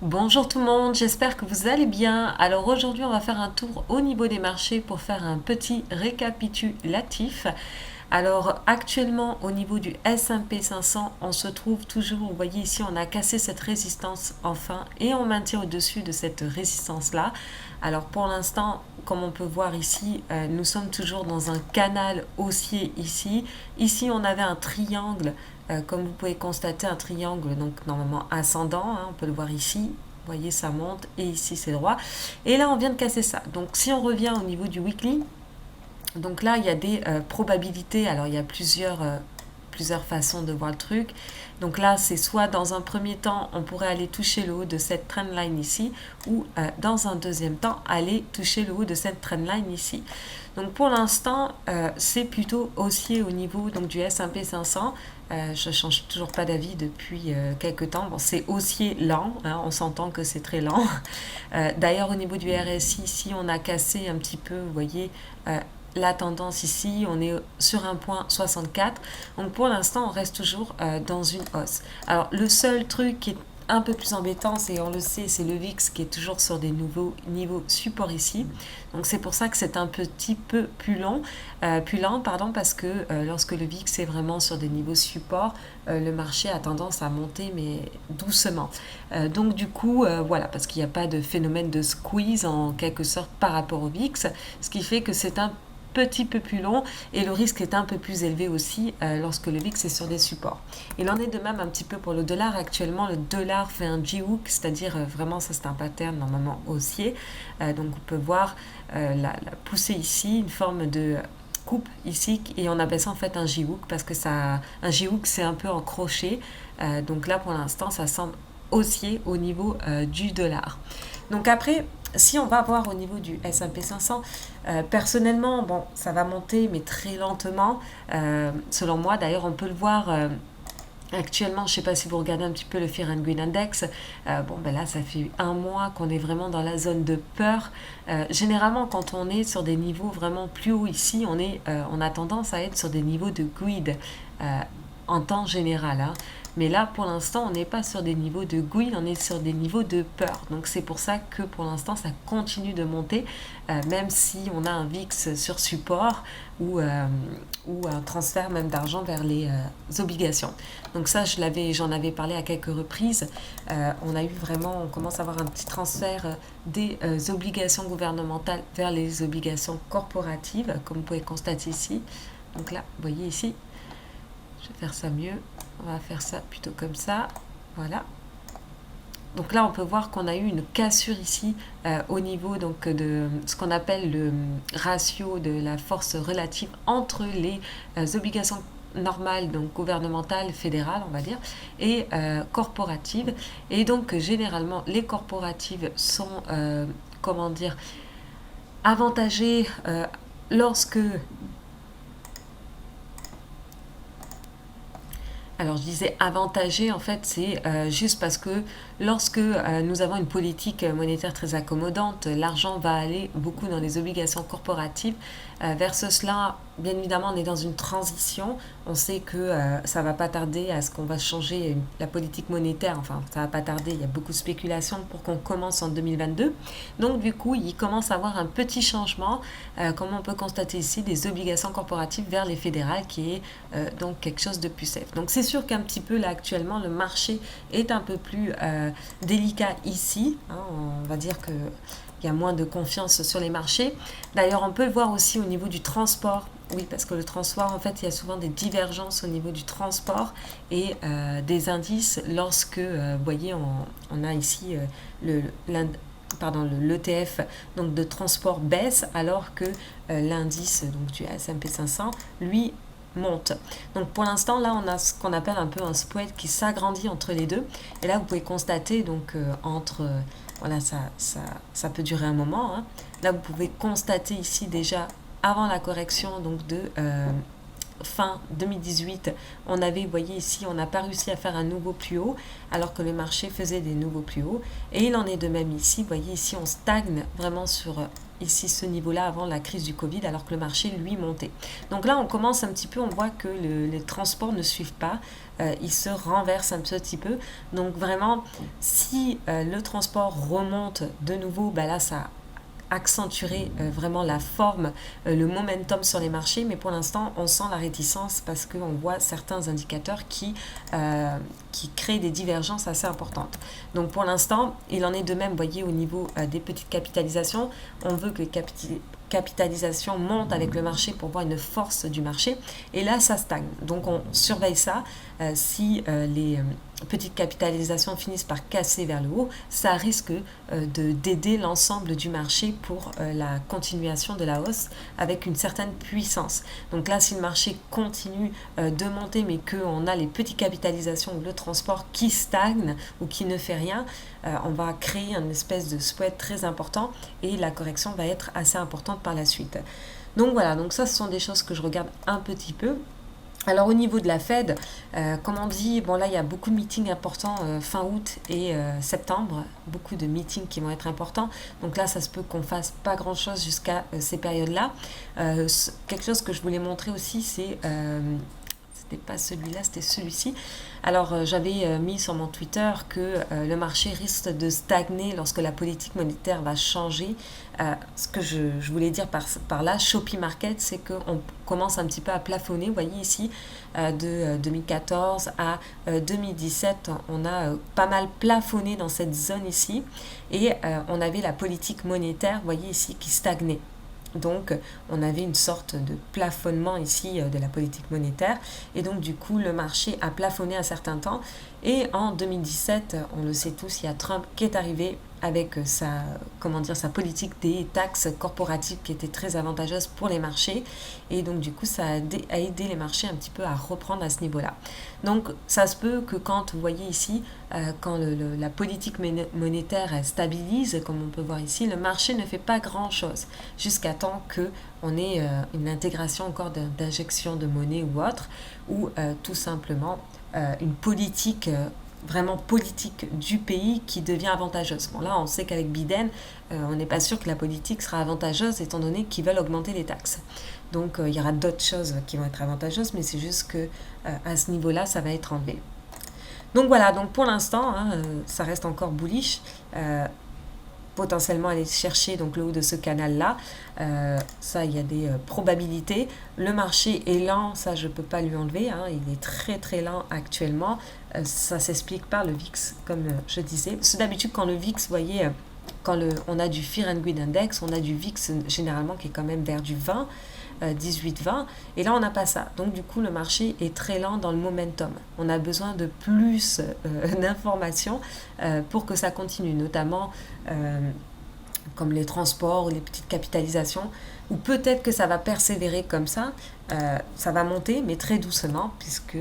Bonjour tout le monde, j'espère que vous allez bien. Alors aujourd'hui on va faire un tour au niveau des marchés pour faire un petit récapitulatif. Alors actuellement au niveau du S&P 500 on se trouve toujours, vous voyez ici on a cassé cette résistance enfin et on maintient au-dessus de cette résistance là. Alors pour l'instant comme on peut voir ici nous sommes toujours dans un canal haussier ici. Ici on avait un triangle comme vous pouvez constater, un triangle, donc normalement ascendant, hein, on peut le voir ici. Vous voyez, ça monte et ici c'est droit. Et là, on vient de casser ça. Donc, si on revient au niveau du weekly, donc là, il y a des probabilités. Alors, il y a plusieurs façons de voir le truc. Donc là, c'est soit dans un premier temps, on pourrait aller toucher le haut de cette trendline ici, ou dans un deuxième temps, aller toucher le haut de cette trendline ici. Donc pour l'instant, c'est plutôt haussier au niveau donc, du S&P 500. Je ne change toujours pas d'avis depuis quelques temps. Bon, c'est haussier lent, hein, on s'entend que c'est très lent. D'ailleurs, au niveau du RSI, ici, on a cassé un petit peu, vous voyez, la tendance ici, on est sur un point 64. Donc pour l'instant, on reste toujours dans une hausse. Alors le seul truc qui est un peu plus embêtant, c'est, on le sait, c'est le VIX qui est toujours sur des nouveaux niveaux support ici. Donc c'est pour ça que c'est un petit peu plus lent, pardon, parce que lorsque le VIX est vraiment sur des niveaux support, le marché a tendance à monter, mais doucement. Donc du coup, voilà, parce qu'il n'y a pas de phénomène de squeeze en quelque sorte par rapport au VIX, ce qui fait que c'est un petit peu plus long et le risque est un peu plus élevé aussi lorsque le VIX est sur des supports. Il en est de même un petit peu pour le dollar. Actuellement, le dollar fait un G-hook, c'est-à-dire vraiment ça c'est un pattern normalement haussier. Donc on peut voir la poussée ici, une forme de coupe ici et on appelle ça en fait un J-hook parce que ça, un J-hook c'est un peu en crochet. Donc là pour l'instant ça semble haussier au niveau du dollar. Donc après, si on va voir au niveau du S&P 500, personnellement, bon, ça va monter, mais très lentement, selon moi. D'ailleurs, on peut le voir actuellement, je ne sais pas si vous regardez un petit peu le Fear and Greed Index. Bon, ben là, ça fait un mois qu'on est vraiment dans la zone de peur. Généralement, quand on est sur des niveaux vraiment plus hauts ici, on a tendance à être sur des niveaux de greed en temps général, hein. Mais là, pour l'instant, on n'est pas sur des niveaux de greed, on est sur des niveaux de peur. Donc c'est pour ça que pour l'instant, ça continue de monter, même si on a un VIX sur support ou un transfert même d'argent vers les obligations. Donc ça, j'en avais parlé à quelques reprises. On a eu vraiment, on commence à avoir un petit transfert des obligations gouvernementales vers les obligations corporatives, comme vous pouvez constater ici. Donc là, vous voyez ici, je vais faire ça mieux. On va faire ça plutôt comme ça. Voilà. Donc là, on peut voir qu'on a eu une cassure ici au niveau donc, de ce qu'on appelle le ratio de la force relative entre les obligations normales, donc gouvernementales, fédérales, on va dire, et corporatives. Et donc, généralement, les corporatives sont, comment dire, avantagées lorsque alors je disais avantagé, en fait c'est juste parce que lorsque nous avons une politique monétaire très accommodante, l'argent va aller beaucoup dans les obligations corporatives. Versus cela, bien évidemment on est dans une transition, on sait que ça va pas tarder à ce qu'on va changer la politique monétaire, enfin ça va pas tarder, il y a beaucoup de spéculation pour qu'on commence en 2022. Donc du coup il commence à avoir un petit changement, comme on peut constater ici, des obligations corporatives vers les fédérales qui est donc quelque chose de plus safe. Donc c'est sûr qu'un petit peu là actuellement le marché est un peu plus délicat ici, hein, on va dire que il y a moins de confiance sur les marchés. D'ailleurs, on peut le voir aussi au niveau du transport. Oui, parce que le transport, en fait, il y a souvent des divergences au niveau du transport et des indices lorsque, vous voyez, on a ici l'ETF donc de transport baisse alors que l'indice donc du S&P 500 lui monte. Donc pour l'instant là on a ce qu'on appelle un peu un spread qui s'agrandit entre les deux et là vous pouvez constater donc voilà ça peut durer un moment, hein. Là vous pouvez constater ici déjà avant la correction donc de fin 2018, on avait, vous voyez ici, on n'a pas réussi à faire un nouveau plus haut, alors que le marché faisait des nouveaux plus hauts. Et il en est de même ici, vous voyez ici, on stagne vraiment sur ici ce niveau-là avant la crise du Covid, alors que le marché, lui, montait. Donc là, on commence un petit peu, on voit que les transports ne suivent pas, ils se renversent un petit peu. Donc vraiment, si le transport remonte de nouveau, ben là, ça accentuerait vraiment la forme, le momentum sur les marchés, mais pour l'instant, on sent la réticence parce qu'on voit certains indicateurs qui créent des divergences assez importantes. Donc pour l'instant, il en est de même, vous voyez, au niveau des petites capitalisations, on veut que les capitalisation monte avec le marché pour voir une force du marché, et là ça stagne. Donc on surveille ça. Si les petites capitalisations finissent par casser vers le haut, ça risque d'aider l'ensemble du marché pour la continuation de la hausse avec une certaine puissance. Donc là, si le marché continue de monter, mais qu'on a les petites capitalisations ou le transport qui stagne ou qui ne fait rien, on va créer une espèce de spread très important et la correction va être assez importante par la suite. Donc voilà, donc ça ce sont des choses que je regarde un petit peu. Alors au niveau de la Fed, comme on dit, bon là il y a beaucoup de meetings importants fin août et septembre, beaucoup de meetings qui vont être importants. Donc là ça se peut qu'on fasse pas grand chose jusqu'à ces périodes-là. Quelque chose que je voulais montrer aussi, c'était pas celui-là, c'était celui-ci. Alors j'avais mis sur mon Twitter que le marché risque de stagner lorsque la politique monétaire va changer. Ce que je voulais dire par là, Shopee Market, c'est qu'on commence un petit peu à plafonner. Vous voyez ici, de 2014 à 2017, on a pas mal plafonné dans cette zone ici. Et on avait la politique monétaire, vous voyez ici, qui stagnait. Donc, on avait une sorte de plafonnement ici de la politique monétaire. Et donc, du coup, le marché a plafonné un certain temps. Et en 2017, on le sait tous, il y a Trump qui est arrivé avec sa politique des taxes corporatives qui était très avantageuse pour les marchés. Et donc, du coup, ça a aidé les marchés un petit peu à reprendre à ce niveau-là. Donc, ça se peut que quand, vous voyez ici, quand la politique monétaire stabilise, comme on peut voir ici, le marché ne fait pas grand-chose jusqu'à temps qu'on ait une intégration encore d'injection de monnaie ou autre, ou tout simplement une politique vraiment politique du pays qui devient avantageuse. Bon là, on sait qu'avec Biden, on n'est pas sûr que la politique sera avantageuse étant donné qu'ils veulent augmenter les taxes. Donc il y aura d'autres choses qui vont être avantageuses, mais c'est juste que à ce niveau-là, ça va être enlevé. Donc voilà, donc pour l'instant, ça reste encore bullish. Potentiellement aller chercher donc le haut de ce canal-là. Ça, il y a des probabilités. Le marché est lent, ça, je ne peux pas lui enlever. Il est très, très lent actuellement. Ça s'explique par le VIX, comme je disais. Parce que d'habitude, quand le VIX, vous voyez, quand on a du Fear and Greed Index, on a du VIX généralement qui est quand même vers du 20, 18-20, et là on n'a pas ça. Donc du coup le marché est très lent dans le momentum. On a besoin de plus d'informations pour que ça continue, notamment comme les transports ou les petites capitalisations, ou peut-être que ça va persévérer comme ça, ça va monter mais très doucement, puisque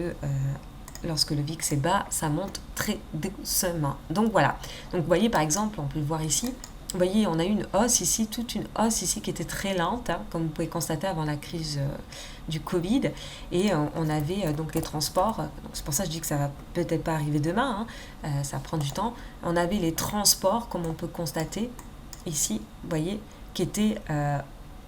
lorsque le VIX est bas, ça monte très doucement. Donc voilà, donc vous voyez par exemple, on peut le voir ici, vous voyez, on a eu une hausse ici, toute une hausse ici qui était très lente, comme vous pouvez constater avant la crise du Covid. Et on avait donc les transports, c'est pour ça que je dis que ça va peut-être pas arriver demain, ça prend du temps. On avait les transports, comme on peut constater ici, vous voyez, qui étaient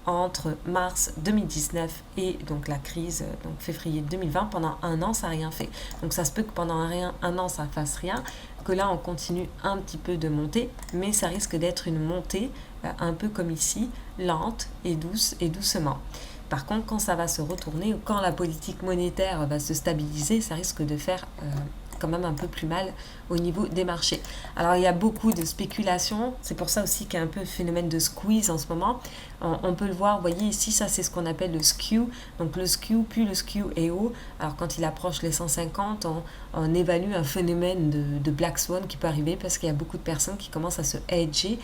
entre mars 2019 et donc la crise, donc février 2020, pendant un an, ça n'a rien fait. Donc ça se peut que pendant un an, ça ne fasse rien, que là, on continue un petit peu de monter, mais ça risque d'être une montée un peu comme ici, lente et douce et doucement. Par contre, quand ça va se retourner, ou quand la politique monétaire va se stabiliser, ça risque de faire quand même un peu plus mal au niveau des marchés. Alors il y a beaucoup de spéculation, c'est pour ça aussi qu'il y a un peu le phénomène de squeeze en ce moment. On peut le voir, vous voyez ici, ça c'est ce qu'on appelle le skew. Donc le skew, puis le skew est haut. Alors quand il approche les 150, on évalue un phénomène de Black Swan qui peut arriver parce qu'il y a beaucoup de personnes qui commencent à se hedger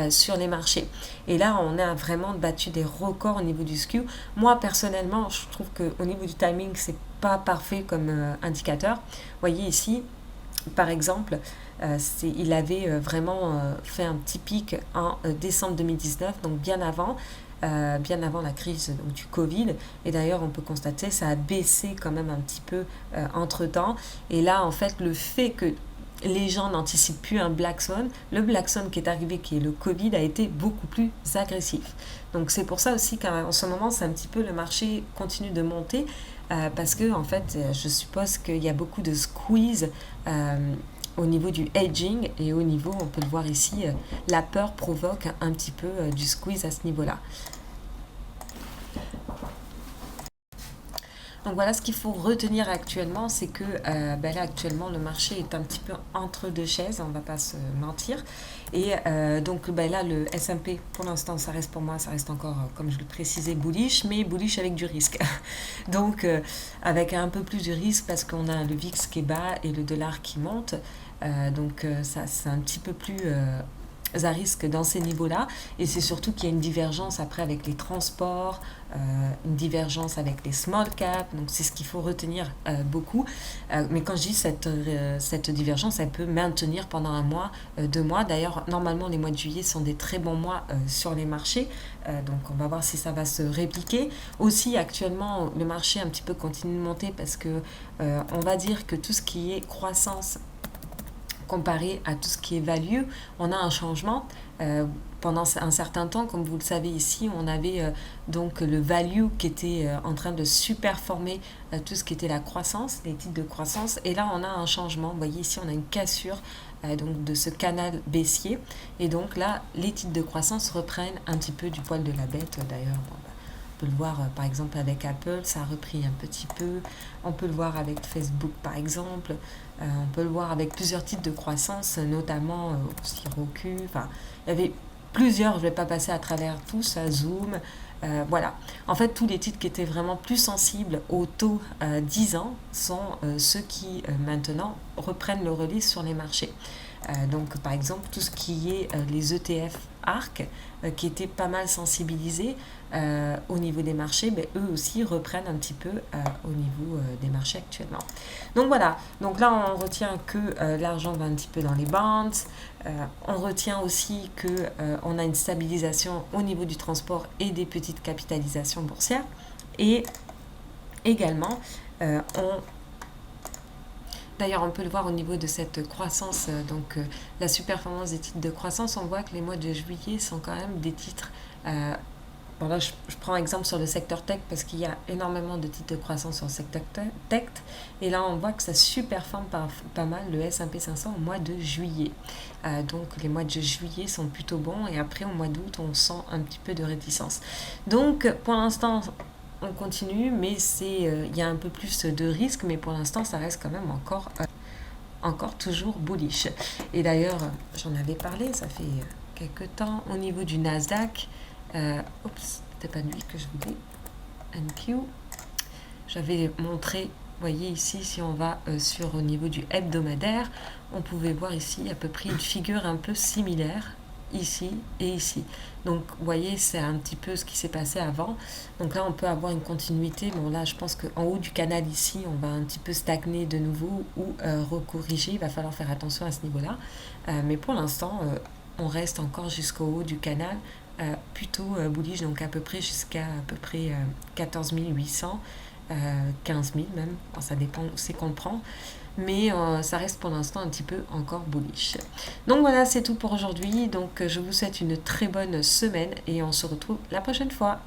sur les marchés. Et là, on a vraiment battu des records au niveau du skew. Moi, personnellement, je trouve qu'au niveau du timing, c'est pas parfait comme indicateur. Vous voyez ici, par exemple, il avait vraiment fait un petit pic en décembre 2019, donc bien avant la crise donc, du Covid. Et d'ailleurs, on peut constater ça a baissé quand même un petit peu entre-temps. Et là, en fait, le fait que les gens n'anticipent plus un Black Swan. Le Black Swan qui est arrivé, qui est le Covid, a été beaucoup plus agressif. Donc c'est pour ça aussi qu'en ce moment, c'est un petit peu le marché continue de monter parce que en fait, je suppose qu'il y a beaucoup de squeeze au niveau du hedging et au niveau, on peut le voir ici, la peur provoque un petit peu du squeeze à ce niveau-là. Donc voilà ce qu'il faut retenir actuellement, c'est que là actuellement le marché est un petit peu entre deux chaises, on ne va pas se mentir. Et donc là le S&P pour l'instant ça reste pour moi, ça reste encore comme je le précisais bullish, mais bullish avec du risque. Donc avec un peu plus de risque parce qu'on a le VIX qui est bas et le dollar qui monte. Ça c'est un petit peu plus à risque dans ces niveaux-là. Et c'est surtout qu'il y a une divergence après avec les transports, une divergence avec les small caps. Donc c'est ce qu'il faut retenir beaucoup. Mais quand je dis cette divergence, elle peut maintenir pendant un mois, 2 mois. D'ailleurs, normalement, les mois de juillet sont des très bons mois sur les marchés. Donc on va voir si ça va se répliquer. Aussi, actuellement, le marché un petit peu continue de monter parce que on va dire que tout ce qui est croissance comparé à tout ce qui est value, on a un changement. Pendant un certain temps, comme vous le savez ici, on avait donc le value qui était en train de superformer tout ce qui était la croissance, les titres de croissance. Et là, on a un changement. Vous voyez ici, on a une cassure donc de ce canal baissier. Et donc là, les titres de croissance reprennent un petit peu du poil de la bête. D'ailleurs, on peut le voir par exemple avec Apple, ça a repris un petit peu. On peut le voir avec Facebook par exemple. On peut le voir avec plusieurs types de croissance, notamment aussi Roku. Enfin, il y avait plusieurs, je ne vais pas passer à travers tous, à Zoom. Voilà. En fait, tous les titres qui étaient vraiment plus sensibles au taux 10 ans sont ceux qui maintenant reprennent le relais sur les marchés. Donc, par exemple, tout ce qui est les ETF ARC, qui étaient pas mal sensibilisés au niveau des marchés, eux aussi reprennent un petit peu au niveau des marchés actuellement. Donc voilà, donc là on retient que l'argent va un petit peu dans les bonds, on retient aussi que on a une stabilisation au niveau du transport et des petites capitalisations boursières, et également D'ailleurs, on peut le voir au niveau de cette croissance, la sous-performance des titres de croissance, on voit que les mois de juillet sont quand même des titres. Bon là, je prends exemple sur le secteur tech parce qu'il y a énormément de titres de croissance sur le secteur tech. Et là, on voit que ça surperforme pas mal le S&P 500 au mois de juillet. Donc les mois de juillet sont plutôt bons et après au mois d'août, on sent un petit peu de réticence. Donc pour l'instant, on continue, mais il y a un peu plus de risques, mais pour l'instant, ça reste quand même encore toujours bullish. Et d'ailleurs, j'en avais parlé, ça fait quelques temps, au niveau du Nasdaq. C'était pas lui que je voulais. NQ. J'avais montré, vous voyez ici, si on va sur au niveau du hebdomadaire, on pouvait voir ici à peu près une figure un peu similaire, ici et ici. Donc, vous voyez, c'est un petit peu ce qui s'est passé avant. Donc là, on peut avoir une continuité. Bon, là, je pense qu'en haut du canal, ici, on va un petit peu stagner de nouveau ou recorriger. Il va falloir faire attention à ce niveau-là. Mais pour l'instant, on reste encore jusqu'au haut du canal. Plutôt bullish, donc à peu près jusqu'à 14 800, 15 000 même, bon, ça dépend où c'est qu'on le prend, mais ça reste pour l'instant un petit peu encore bullish. Donc voilà, c'est tout pour aujourd'hui, donc je vous souhaite une très bonne semaine et on se retrouve la prochaine fois.